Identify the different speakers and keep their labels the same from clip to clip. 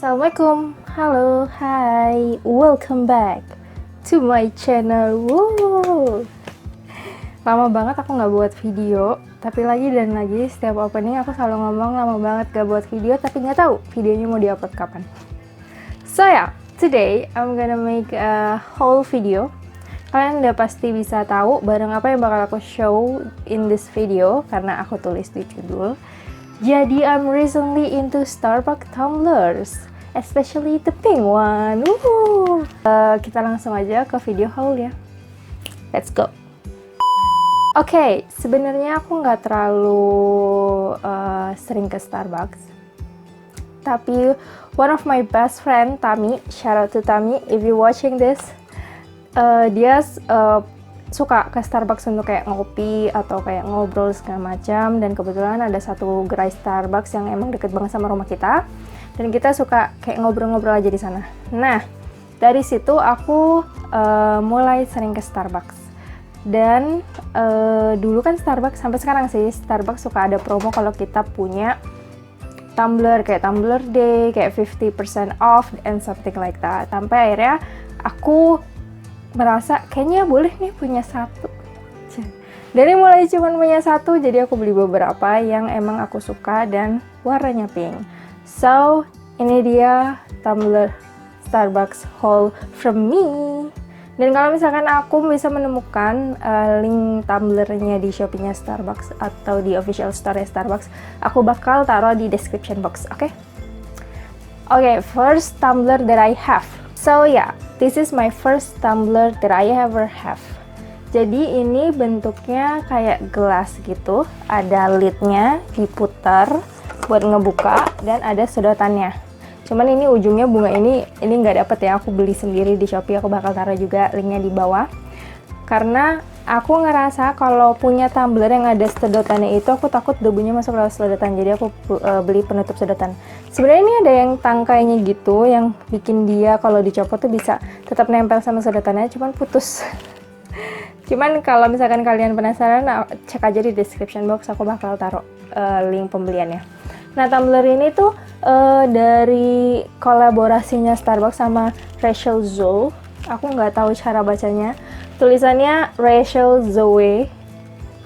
Speaker 1: Assalamualaikum, halo, hai, welcome back to my channel. Wow. Lama banget aku nggak buat video, tapi lagi dan lagi setiap opening aku selalu ngomong lama banget gak buat video, tapi nggak tahu videonya mau diupload kapan. So yeah, today I'm gonna make a whole video. Kalian udah pasti bisa tahu barang apa yang bakal aku show in this video karena aku tulis di judul. Jadi I'm recently into Starbucks tumblers, especially the pink one. Kita langsung aja ke video haul ya. Let's go. Oke, sebenarnya aku nggak terlalu sering ke Starbucks. Tapi one of my best friend Tami, shout out to Tami if you watching this, dia suka ke Starbucks untuk kayak ngopi atau kayak ngobrol segala macam, dan kebetulan ada satu gerai Starbucks yang emang deket banget sama rumah kita dan kita suka kayak ngobrol-ngobrol aja di sana. Nah, dari situ aku mulai sering ke Starbucks. Dan dulu kan Starbucks, sampai sekarang sih Starbucks suka ada promo kalau kita punya tumbler, kayak tumbler day, kayak 50% off and something like that. Sampai akhirnya aku merasa kayaknya boleh nih punya satu. Dari mulai cuman punya satu, jadi aku beli beberapa yang emang aku suka dan warnanya pink. So, ini dia tumbler Starbucks haul from me. Dan kalau misalkan aku bisa menemukan link tumblernya di Shopee-nya Starbucks atau di official store Starbucks, aku bakal taruh di description box, oke? Okay, first tumbler that I have. So yeah, this is my first tumbler that I ever have. Jadi ini bentuknya kayak gelas gitu, ada lidnya, diputar buat ngebuka dan ada sedotannya. Cuman ini ujungnya bunga ini nggak dapet ya, aku beli sendiri di Shopee. Aku bakal taruh juga linknya di bawah. Karena aku ngerasa kalau punya tumbler yang ada sedotannya itu aku takut debunya masuk lewat sedotan, jadi aku beli penutup sedotan. Sebenarnya ini ada yang tangkainya gitu yang bikin dia kalau dicopot tuh bisa tetap nempel sama sedotannya, cuman putus. Cuman kalau misalkan kalian penasaran, cek aja di description box, aku bakal taruh link pembeliannya. Nah, tumbler ini tuh dari kolaborasinya Starbucks sama Rachel Zoe. Aku nggak tahu cara bacanya. Tulisannya Rachel Zoe.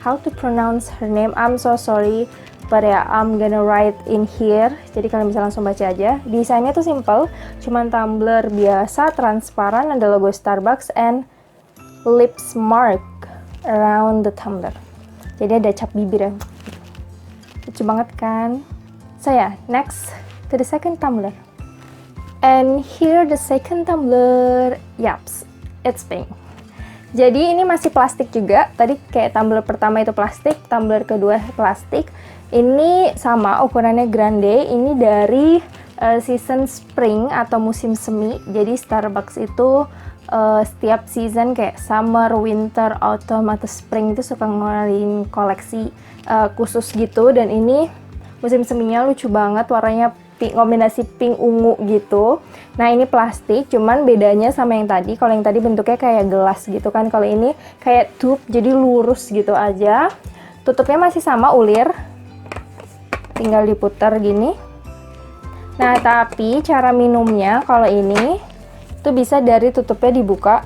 Speaker 1: How to pronounce her name? I'm so sorry, but yeah, I'm gonna write in here. Jadi kalian bisa langsung baca aja. Desainnya tuh simple, cuman tumbler biasa, transparan, ada logo Starbucks and lips mark around the tumbler. Jadi ada cap bibir ya. Lucu banget kan? So yeah, next to the second tumbler. And here the second tumbler, yaps, it's pink. Jadi ini masih plastik juga. Tadi kayak tumbler pertama itu plastik, tumbler kedua plastik. Ini sama ukurannya grande. Ini dari season spring atau musim semi. Jadi Starbucks itu setiap season kayak summer, winter, autumn atau spring itu suka ngeluarin koleksi khusus gitu. Dan ini musim seminya lucu banget, warnanya pink, kombinasi pink ungu gitu. Nah, ini plastik, cuman bedanya sama yang tadi. Kalau yang tadi bentuknya kayak gelas gitu kan, kalau ini kayak tube, jadi lurus gitu aja. Tutupnya masih sama, ulir, tinggal diputar gini. Nah, tapi cara minumnya kalau ini tuh bisa dari tutupnya dibuka,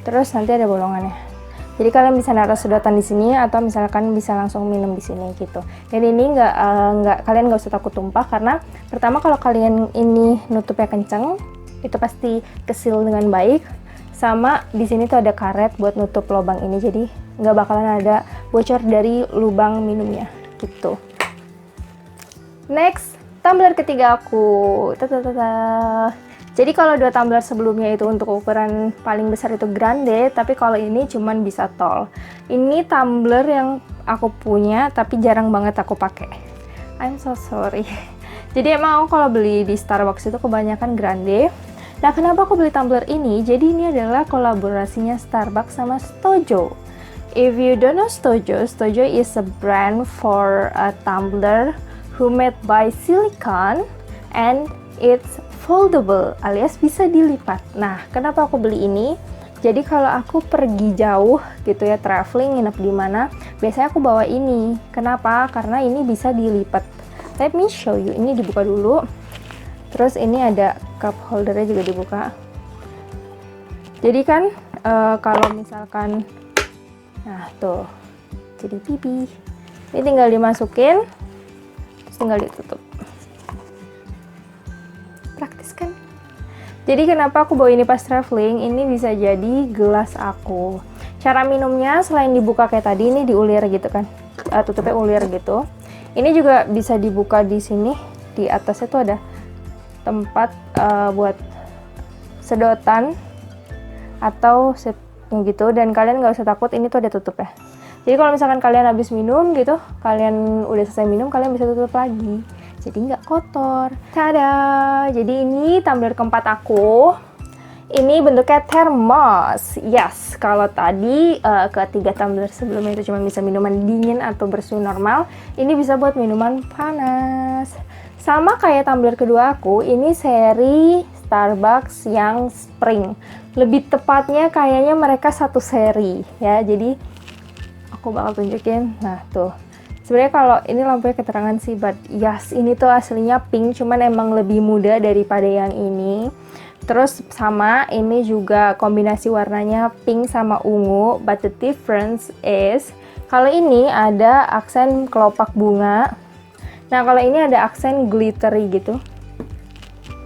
Speaker 1: terus nanti ada bolongannya. Jadi kalian bisa naruh sedotan di sini atau misalkan bisa langsung minum di sini gitu. Dan ini kalian nggak usah takut tumpah, karena pertama kalau kalian ini nutupnya kenceng, itu pasti kesil dengan baik. Sama di sini tuh ada karet buat nutup lubang ini, jadi nggak bakalan ada bocor dari lubang minumnya gitu. Next, tumbler ketiga aku. Jadi kalau dua tumbler sebelumnya itu untuk ukuran paling besar itu grande, tapi kalau ini cuman bisa tall. Ini tumbler yang aku punya tapi jarang banget aku pakai. I'm so sorry. Jadi emang aku kalau beli di Starbucks itu kebanyakan grande. Nah, kenapa aku beli tumbler ini? Jadi ini adalah kolaborasinya Starbucks sama Stojo. If you don't know Stojo, Stojo is a brand for a tumbler who made by silicone and it's foldable alias bisa dilipat. Nah, kenapa aku beli ini? Jadi kalau aku pergi jauh gitu ya, traveling, nginep di mana, biasanya aku bawa ini. Kenapa? Karena ini bisa dilipat. Let me show you. Ini dibuka dulu. Terus ini ada cup holdernya juga dibuka. Jadi kan kalau misalkan, nah tuh, jadi pipi. Ini tinggal dimasukin, terus tinggal ditutup. Praktis kan? Jadi kenapa aku bawa ini pas traveling? Ini bisa jadi gelas aku. Cara minumnya selain dibuka kayak tadi, ini diulir gitu kan? Tutupnya ulir gitu. Ini juga bisa dibuka di sini. Di atasnya tuh ada tempat buat sedotan atau gitu, dan kalian nggak usah takut, ini tuh ada tutupnya. Jadi kalau misalkan kalian habis minum gitu, kalian udah selesai minum, kalian bisa tutup lagi, jadi nggak kotor. Tada! Jadi ini tumbler keempat aku. Ini bentuknya termos. Yes, kalau tadi ketiga tumbler sebelumnya itu cuma bisa minuman dingin atau bersuhu normal, ini bisa buat minuman panas. Sama kayak tumbler kedua aku, ini seri Starbucks yang spring. Lebih tepatnya kayaknya mereka satu seri ya. Jadi aku bakal tunjukin. Nah tuh, sebenarnya kalau ini lampunya keterangan sih, but yes, ini tuh aslinya pink, cuman emang lebih muda daripada yang ini. Terus sama ini juga kombinasi warnanya pink sama ungu, but the difference is kalau ini ada aksen kelopak bunga. Nah kalau ini ada aksen glittery gitu.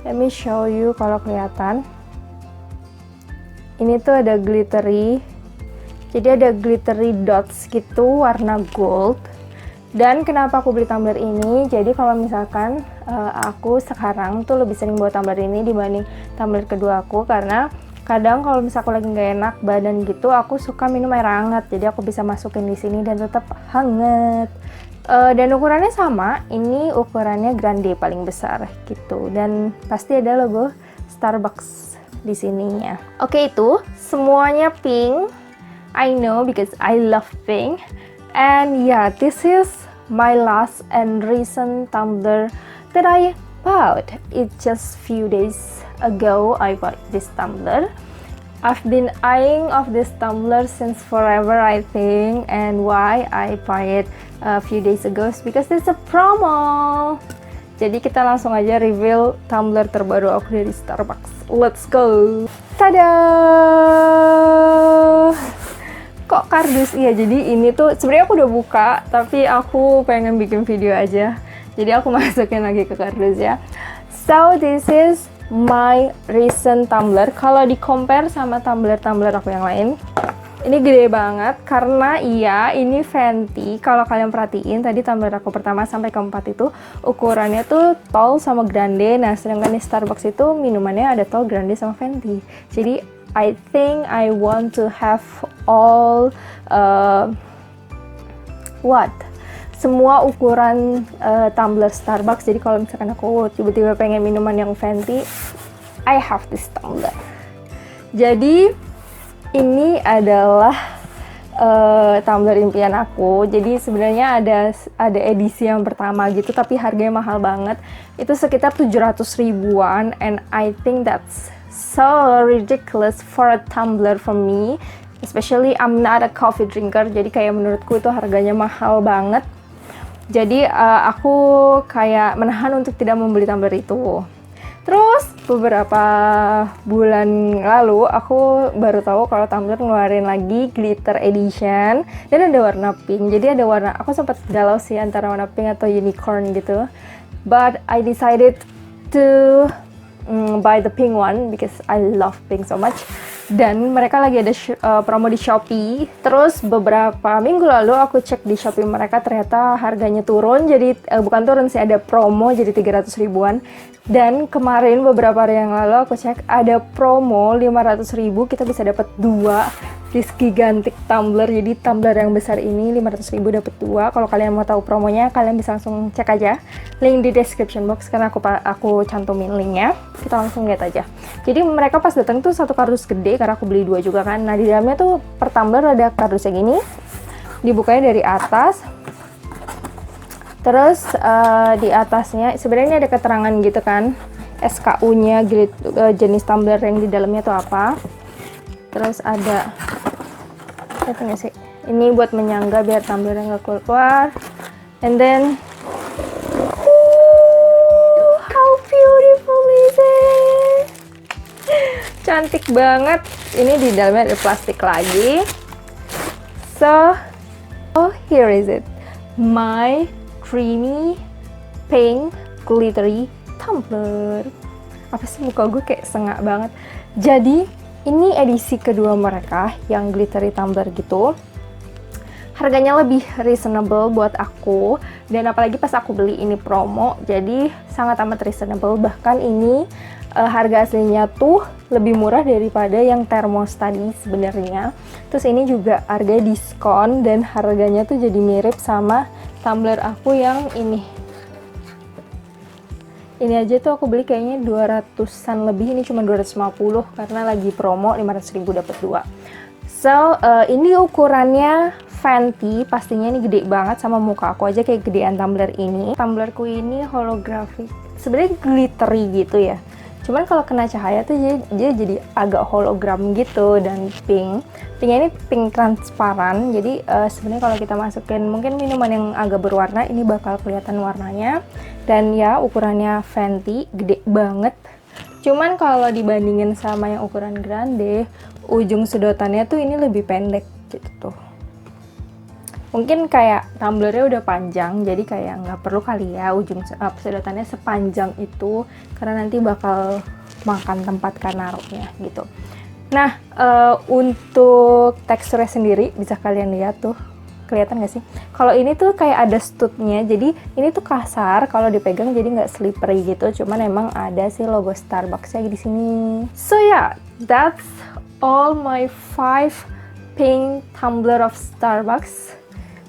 Speaker 1: Let me show you kalau kelihatan. Ini tuh ada glittery. Jadi ada glittery dots gitu warna gold. Dan kenapa aku beli tumbler ini? Jadi kalau misalkan aku sekarang tuh lebih sering bawa tumbler ini dibanding tumbler kedua aku, karena kadang kalau misalkan aku lagi nggak enak badan gitu, aku suka minum air hangat. Jadi aku bisa masukin di sini dan tetap hangat. Dan ukurannya sama, ini ukurannya grande paling besar gitu, dan pasti ada logo Starbucks di sininya. Oke, itu semuanya pink. I know because I love pink. And yeah, this is my last and recent tumbler that I bought. It just few days ago I bought this tumbler. I've been eyeing of this tumbler since forever, I think, and why I buy it a few days ago is because it's a promo. Jadi kita langsung aja review tumbler terbaru aku dari Starbucks. Let's go. Tada! Kok kardus? Iya, jadi ini tuh sebenarnya aku udah buka, tapi aku pengen bikin video aja. Jadi aku masukin lagi ke kardus ya. So this is my recent tumbler. Kalau di compare sama tumbler-tumbler aku yang lain, ini gede banget karena iya ini Venti. Kalau kalian perhatiin tadi tumbler aku pertama sampai keempat itu ukurannya tuh tall sama grande. Nah sedangkan di Starbucks itu minumannya ada tall, grande sama Venti. Jadi I think I want to have all semua ukuran tumbler Starbucks. Jadi kalau misalkan aku tiba-tiba pengen minuman yang Venti, I have this tumbler. Jadi ini adalah tumbler impian aku. Jadi sebenarnya ada edisi yang pertama gitu, tapi harganya mahal banget. Itu sekitar 700 ribuan, and I think that's so ridiculous for a tumbler for me. Especially I'm not a coffee drinker, jadi kayak menurutku itu harganya mahal banget. Jadi aku kayak menahan untuk tidak membeli tumbler itu. Terus beberapa bulan lalu aku baru tahu kalau tumbler ngeluarin lagi glitter edition dan ada warna pink. Jadi ada warna, aku sempat galau sih antara warna pink atau unicorn gitu. But I decided to buy the pink one because I love pink so much. Dan mereka lagi ada promo di Shopee. Terus beberapa minggu lalu aku cek di Shopee mereka, ternyata harganya turun. Jadi bukan turun sih, ada promo jadi 300 ribuan. Dan kemarin beberapa hari yang lalu aku cek ada promo 500 ribu, kita bisa dapat 2 this gigantic tumbler. Jadi tumbler yang besar ini 500 ribu dapat 2. Kalau kalian mau tahu promonya, kalian bisa langsung cek aja link di description box karena aku cantumin linknya. Kita langsung lihat aja. Jadi mereka pas datang tuh satu kardus gede karena aku beli 2 juga kan. Nah di dalamnya tuh per tumbler ada kardus yang gini, dibukanya dari atas. Terus di atasnya sebenarnya ada keterangan gitu kan, SKU-nya, jenis tumbler yang di dalamnya tuh apa. Terus ada, lihat nggak sih? Ini buat menyangga biar tumblernya nggak keluar. And then, Cantik banget. Ini di dalamnya ada plastik lagi. So, here is it. My creamy pink glittery tumbler. Apa sih, muka gue kayak sengak banget. Jadi, ini edisi kedua mereka yang glittery tumbler gitu. Harganya lebih reasonable buat aku, dan apalagi pas aku beli ini promo, jadi sangat amat reasonable. Bahkan ini harga aslinya tuh lebih murah daripada yang thermos tadi sebenarnya. Terus ini juga harga diskon dan harganya tuh jadi mirip sama tumbler aku yang ini. Ini aja tuh aku beli kayaknya 200-an lebih, ini cuma 250 karena lagi promo 500.000 dapat 2. So, ini ukurannya Fenty, pastinya ini gede banget, sama muka aku aja kayak gedean tumbler ini. Tumblerku ini holographic, sebenarnya glittery gitu ya. Cuman kalau kena cahaya tuh dia jadi agak hologram gitu, dan pink. Pinknya ini pink transparan, jadi sebenarnya kalau kita masukin mungkin minuman yang agak berwarna, ini bakal kelihatan warnanya. Dan ya, ukurannya Fenty, gede banget. Cuman kalau dibandingin sama yang ukuran grande, ujung sedotannya tuh ini lebih pendek gitu tuh. Mungkin kayak tumblernya udah panjang, jadi kayak nggak perlu kali ya ujung sedotannya sepanjang itu, karena nanti bakal makan tempat kan naruhnya gitu. Nah, untuk teksturnya sendiri bisa kalian lihat tuh, kelihatan nggak sih? Kalau ini tuh kayak ada studnya, jadi ini tuh kasar kalau dipegang, jadi nggak slippery gitu. Cuman emang ada sih logo Starbucks-nya di sini. So yeah, that's all my 5 pink tumbler of Starbucks.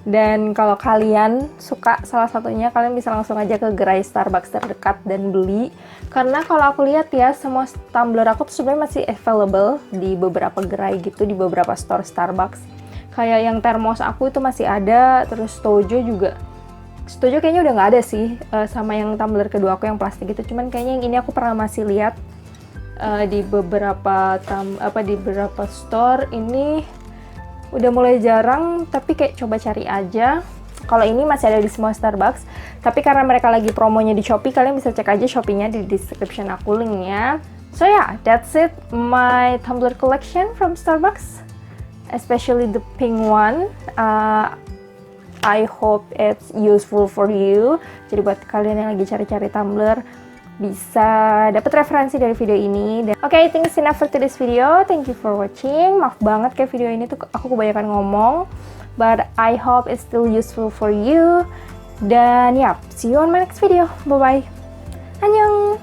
Speaker 1: Dan kalau kalian suka salah satunya, kalian bisa langsung aja ke gerai Starbucks terdekat dan beli. Karena kalau aku lihat ya, semua tumbler aku tuh sebenarnya masih available di beberapa gerai gitu, di beberapa store Starbucks. Kayak yang termos aku itu masih ada, terus Stojo juga. Stojo kayaknya udah nggak ada sih, sama yang tumbler kedua aku yang plastik gitu. Cuman kayaknya yang ini aku pernah masih lihat di beberapa store. Ini udah mulai jarang, tapi kayak coba cari aja. Kalau ini masih ada di semua Starbucks, tapi karena mereka lagi promonya di Shopee, kalian bisa cek aja Shopee-nya di description aku linknya. So yeah, that's it, my tumbler collection from Starbucks, especially the pink one. I hope it's useful for you. Jadi buat kalian yang lagi cari-cari tumbler, bisa dapat referensi dari video ini. Oke, thanks enough for today's video. Thank you for watching. Maaf banget kayak video ini tuh aku kebanyakan ngomong, but I hope it's still useful for you. Dan ya, see you on my next video. Bye bye. Annyeong.